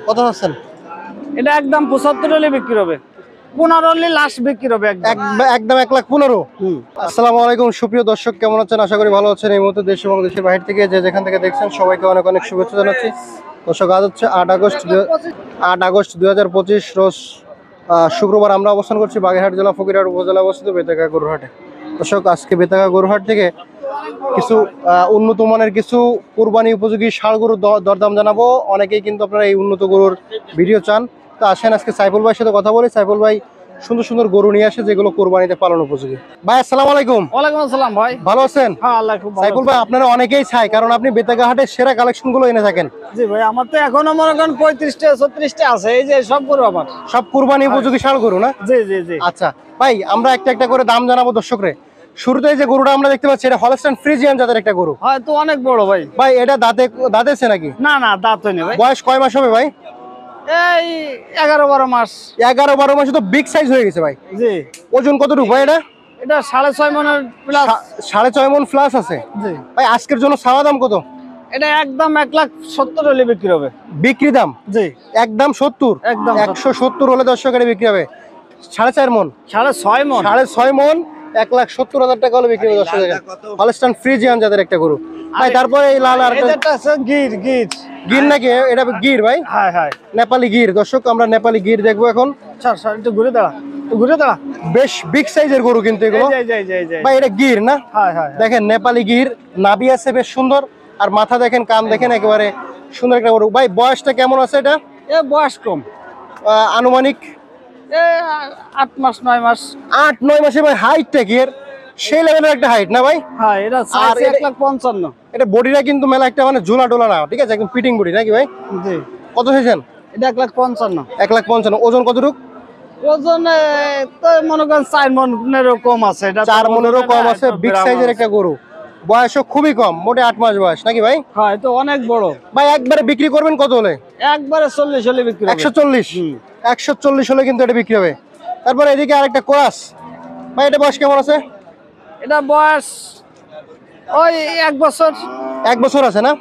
কত আছেন? এটা একদম 75 হলে বিক্রি হবে, 15 হলে লাস্ট বিক্রি হবে একদম 1,15,000। আসসালামু আলাইকুম সুপ্রিয় দর্শক, কেমন আছেন? আশা করি ভালো আছেন। এই মুহূর্তে দেশ এবং দেশের বাইরে থেকে যে যেখান থেকে দেখছেন সবাইকে অনেক অনেক শুভেচ্ছা জানাচ্ছি। দর্শক, আজ হচ্ছে 8 আগস্ট 2025 রোজ শুক্রবার। আমরা অবস্থান করছি বাগেরহাট জেলা ফকিরহাট উপজেলা অবস্থিত বেতাগা গরুহাটে। দর্শক, আজকে বেতাগা গরুহাট থেকে কিছু উন্নত মানের কিছু কুরবানি উপযোগী ষাঁড় গরুর দরদাম জানাবো। অনেকেই কিন্তু আপনারা এই উন্নত গরুর ভিডিও চান, তো আসেন আজকে সাইফুল ভাইয়ের সাথে কথা বলি। সাইফুল ভাই সুন্দর সুন্দর গরু নিয়ে আসে যেগুলো কোরবানিতে পালন উপযোগী। ভাই আসসালামু আলাইকুম। ওয়ালাইকুম আসসালাম ভাই, ভালো আছেন? হ্যাঁ আল্লাহ খুব ভালো। সাইফুল ভাই, আপনারা অনেকেই চাই, কারণ আপনি বেতাগা হাটের সেরা কালেকশন গুলো এনে থাকেন। জি ভাই, আমার তো এখনো মনে করেন 35টা 36টা আছে, এই যে সব গরু আমার সব কুরবানি উপযোগী ষাঁড় গরু না? জি জি জি। আচ্ছা ভাই, আমরা একটা একটা করে দাম জানাবো দর্শকরে। শুরুতে যে গরুটা আমরা দেখতে পাচ্ছি এটা হলস্টাইন ফ্রিজিয়ান জাতের একটা গরু। হয় তো অনেক বড় ভাই। ভাই এটা দাঁতেছে নাকি? না না, দাঁত হয়নি ভাই। বয়স কয় মাস হবে ভাই? এই 11-12 মাস। 11-12 মাসে তো বিগ সাইজ হয়ে গেছে ভাই। জি। ওজন কতটুকু ভাই এটা? এটা 6.5 মনের প্লাস। 6.5 মন প্লাস আছে। জি। ভাই আজকের জন্য চাওয়া দাম কত? এটা একদম 1,70,000 হলে বিক্রি হবে। বিক্রি দাম? জি। একদম 70? একদম 170 হলে দর্শকের বিক্রি হবে। 4.5 মন? 6.5 মন। 6.5 মন 1,70,000 টাকা হলে বিক্রি হবে দর্শকের। হলস্টাইন ফ্রিজিয়ান জাতের একটা গরু। ভাই তারপরে এই লাল আর এটা আছে গির। গির নাকি? এটা গির ভাই? হ্যাঁ হ্যাঁ, নেপালি গির। দর্শক, আমরা নেপালি গির দেখবো এখন। স্যার একটু ঘুরে দাঁড়া। বেশ বিগ সাইজের গরু কিন্তু এগুলো। ভাই এটা গির না? হ্যাঁ হ্যাঁ। দেখেন নেপালি গির, নাভি আছে বেশ সুন্দর, আর মাথা দেখেন, কান দেখেন, একেবারে সুন্দর একটা গরু। ভাই বয়সটা কেমন আছে এটা? এ বয়স কম, আনুমানিক 8 মাস 9 মাস। 8-9 মাসে। ভাই হাইটটা কি এর? সেই লেভেলের একটা হাইট না ভাই? হ্যাঁ, এটা আর 1,55,000। এটা বডিটা কিন্তু মেলা একটা মানে ঝোলা টোলা না, ঠিক আছে, একদম ফিটিং বডি নাকি ভাই? জি। কত চাইছেন? এটা 1,55,000। 1,55,000। ওজন কতটুকু? ওজনে তো মনে করেন 4 মনেরও কম আছে। এটা 4 মনেরও কম আছে। বিগ সাইজের একটা গরু, বয়সও খুবই কম, মোটে 8 মাস বয়স নাকি ভাই? হ্যাঁ, তো অনেক বড়। ভাই একবারে বিক্রি করবেন কত হলে? একবারে 40 হলে বিক্রি হবে। 140? 140 হলে কিন্তু এটা বিক্রি হবে। তারপরে এদিকে আরেকটা কোরাস। ভাই এটা বয়স কেমন আছে? এটা বয়স ওই 1 বছর। 1 বছর আছে না?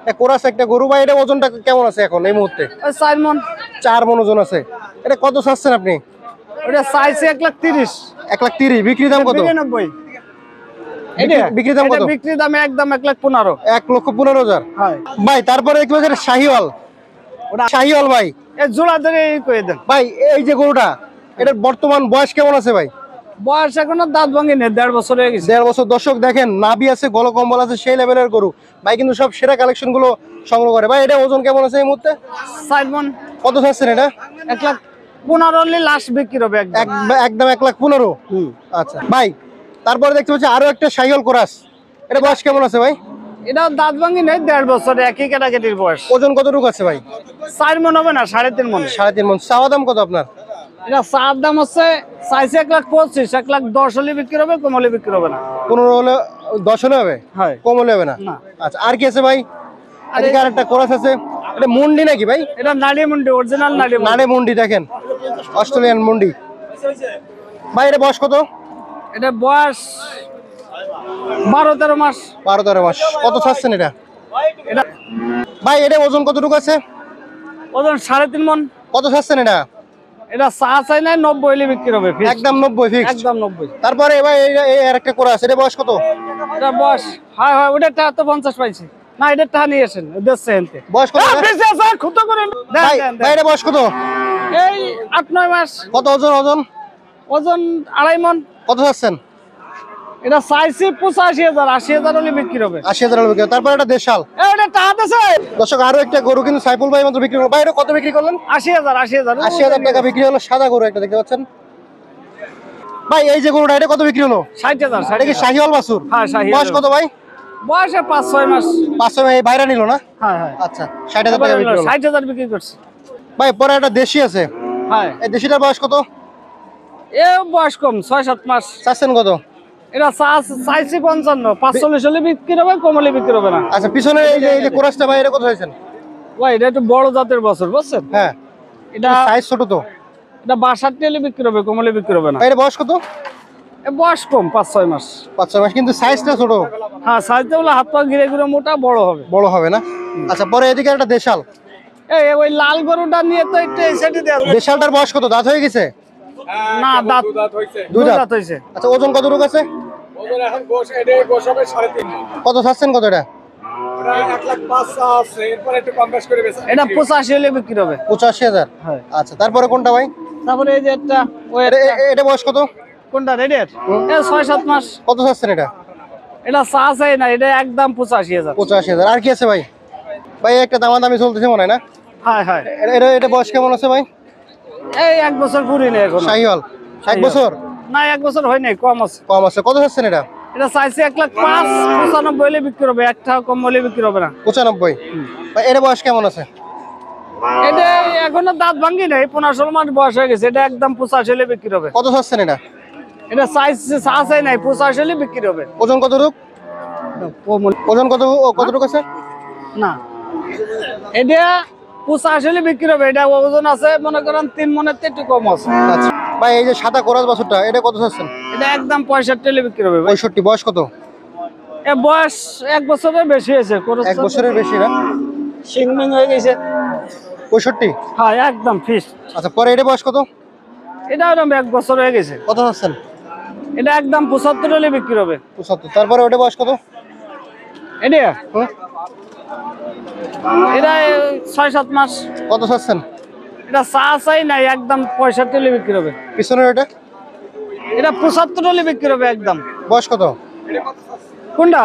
এটা কোরাস একটা গরু। ভাই এটা ওজনটা কেমন আছে এখন এই মুহূর্তে? ওই 4 মন। 4 মন ওজন আছে। এটা কত চাচ্ছেন আপনি? ওটা চাইছে 1,30,000। 1,30,000। বিক্রি দাম কত? 92। বিক্রি দাম কত? বিক্রি দাম একদম 1,15,000। 1,15,000। হ্যাঁ। ভাই তারপরে দেখতে পাচ্ছেন শাহিওয়াল। ওটা শাহিওয়াল ভাই, এই জোড়া ধরে কয়ে দেন। ভাই এই যে গরুটা, এটার বর্তমান বয়স কেমন আছে ভাই? বয়স এখনো দাঁত ভাঙি নেই, 1.5 বছর হয়ে গেছে। 1.5 বছর। দর্শক দেখেন, নাভি আছে, গলকম্বল আছে, সেই লেভেলের গরু। ভাই কিন্তু সব সেরা কালেকশন গুলো সংগ্রহ করে। ভাই এটা ওজন কেমন আছে এই মুহূর্তে? 4 মন। কত চাচ্ছেন এটা? 1,15,000 হলে লাস্ট বিক্রি হবে একদম 1,15,000। আচ্ছা ভাই, তারপরে দেখতে পাচ্ছি আরো একটা শাহিওয়াল কোরাস। এটা বয়স কেমন আছে ভাই? এটা দাঁত ভাঙি নেই, 1.5 বছর, একই ক্যাটাগরির বয়স। ওজন কতটুকু আছে ভাই? 4 মন হবে না, 3.5 মন। 3.5 মন। চাওয়া দাম কত আপনার? এটা চার দাম হচ্ছে চাইছে 1,25,000, 1,10,000 হলে বিক্রি হবে, কম হলে বিক্রি হবে না। 15 হলে 10 হলে হবে? হ্যাঁ। কম হলে হবে না? না। আচ্ছা, আর কি আছে ভাই? এদিকে আরেকটা কোরাস আছে। এটা মুন্ডি নাকি ভাই? এটা নাড়ি মুন্ডি, অরিজিনাল নাড়ে মুন্ডি। দেখেন অস্ট্রেলিয়ান মুন্ডি। ভাই এটা বয়স কত? এটা বয়স 12-13 মাস। 12-13 মাস। কত চাচ্ছেন এটা? এটা ভাই এটা ওজন কতটুকু আছে? ওজন 3.5 মন। কত চাচ্ছেন এটা? এটা চাই নাই 90 হলে বিক্রি হবে। একদম 90 ফিক্স? একদম 90। তারপরে ভাই এই আরেকটা কোরাস, এটা বয়স কত? এটা বয়স হ্যাঁ হ্যাঁ, ওটা তো 50 পাইছে না, এটা টা নিয়ে আসেন দেখছে এনতে। বয়স কত? বেশি আছে, খুঁতো করে ভাই এটা বয়স কত? এই 8-9 মাস। কত ওজন? ওজন 2.5 মন। কত চাচ্ছেন? এটা চাইছি 85,000, 80,000 হলে বিক্রি হবে। 80,000 হলে বিক্রি হবে। তারপরে এটা দেশাল। এটা টাকা আছে দর্শক, আরো একটা গরু কিন্তু সাইফুল ভাই মাত্র বিক্রি করলো। ভাই এটা কত বিক্রি করলেন? 80,000। 80,000 টাকা বিক্রি হলো। সাদা গরু একটা দেখতে পাচ্ছেন। ভাই এই যে গরুটা, এটা কত বিক্রি হলো? 60,000। এটা কি শাহিওয়াল বাছুর? হ্যাঁ, শাহিওয়াল। বয়স কত ভাই? বয়সে 5-6 মাস। 500 এই বাইরা নিল না? হ্যাঁ হ্যাঁ। আচ্ছা, 60,000 টাকা বিক্রি হলো। 60,000 বিক্রি করছে। ভাই পরে একটা দেশি আছে। হ্যাঁ। এই দেশিটার বয়স কত? এ বয়স কম, 6-7 মাস। চাচ্ছেন কত? এটা চাইছি 55, 45 হলে বিক্রি হবে, কম হলে বিক্রি হবে না। আচ্ছা, পিছনে এই যে কোরাসটা ভাই, এটা কত হয়েছেন? ভাই এটা একটু বড় জাতের বছর, বুঝছেন? হ্যাঁ, এটা সাইজ ছোট তো। এটা 62 হলে বিক্রি হবে, কম হলে বিক্রি হবে না। ভাই এর বয়স কত? এ বয়স কম, 5-6 মাস। 5-6 মাস, কিন্তু সাইজটা ছোট। হ্যাঁ, সাইজটা হলো হাত পা ঘিরে ঘিরে মোটা, বড় হবে। বড় হবে না? আচ্ছা, পরে এদিকে একটা দেশাল। এ এই ওই লাল গরুটা নিয়ে তো একটু এই সাইডে দেওয়া যাবে। দেশালটার বয়স কত, দাঁত হয়ে গেছে? না দাঁত দুই দাঁত দাঁত হয়েছে। আচ্ছা, ওজন কত রূপ আছে? ওদের এখন গোশ এডে গোশ হবে 3.5 কত চাচ্ছেন কত এটা? ওরা 1,05,000 আছে, এরপর একটু কম বেশ করে বেচা এটা 85 হলে বিক্রি হবে। 85,000। হ্যাঁ। আচ্ছা, তারপরে কোনটা ভাই? তারপরে এই যে একটা ওই এটা বয়স কত? কোনটা রেডের? এ 6-7 মাস। কত চাচ্ছেন এটা? এটা চা চাই না, এটা একদম 85,000। 85,000। আর কি আছে ভাই? ভাই একটা দামাদামি চলতেছে মনে হয় না? হ্যাঁ হ্যাঁ, এটা বয়স কেমন আছে ভাই? এই 1 বছর পুরি নেই এখন। শাহিওয়াল 1 বছর? না 1 বছর হয় নাই, কম আছে। কম আছে। কত চাচ্ছেন এটা? এটা চাইছে 1,05,000, 95 হলে বিক্রি হবে, একটা কম হলে বিক্রি হবে না। 95। ভাই এটা বয়স কেমন আছে? এটা এখনো দাঁত ভাঙ্গি নাই, 15-16 মাস বয়স হয়ে গেছে, এটা একদম 85 হলে বিক্রি হবে। কত চাচ্ছেন এটা? এটা চাইছে চা চাই নাই, 85 হলে বিক্রি হবে। ওজন কত রূপ? ওজন কতটুকু আছে? না এটা 85 হলে বিক্রি হবে, এটা ওজন আছে মনে করেন 3 মনের থেকে একটু কম আছে। আচ্ছা ভাই, এই যে সাদা কোরাস বাছুরটা, এটা কত চাচ্ছেন? এটা একদম 65 হলে বিক্রি হবে ভাই। 65। বয়স কত? এ বয়স 1 বছরের বেশি হয়েছে, 1 বছরের বেশি না? সিংমিং হয়ে গেছে। 65। হ্যাঁ একদম ফিক্স। আচ্ছা, পরে এটা বয়স কত? এটা এরকম 1 বছর হয়ে গেছে, কত চাচ্ছেন? এটা একদম 75 হলে বিক্রি হবে। 75। তারপরে ওটা বয়স কত? এটা হুম? এটা 6-7 মাস। কত চাচ্ছেন? এটা চা চাই নাই, একদম 65 হলে বিক্রি হবে। পিছনের ওটা এটা 75 হলে বিক্রি হবে একদম। বয়স কত? কোনটা?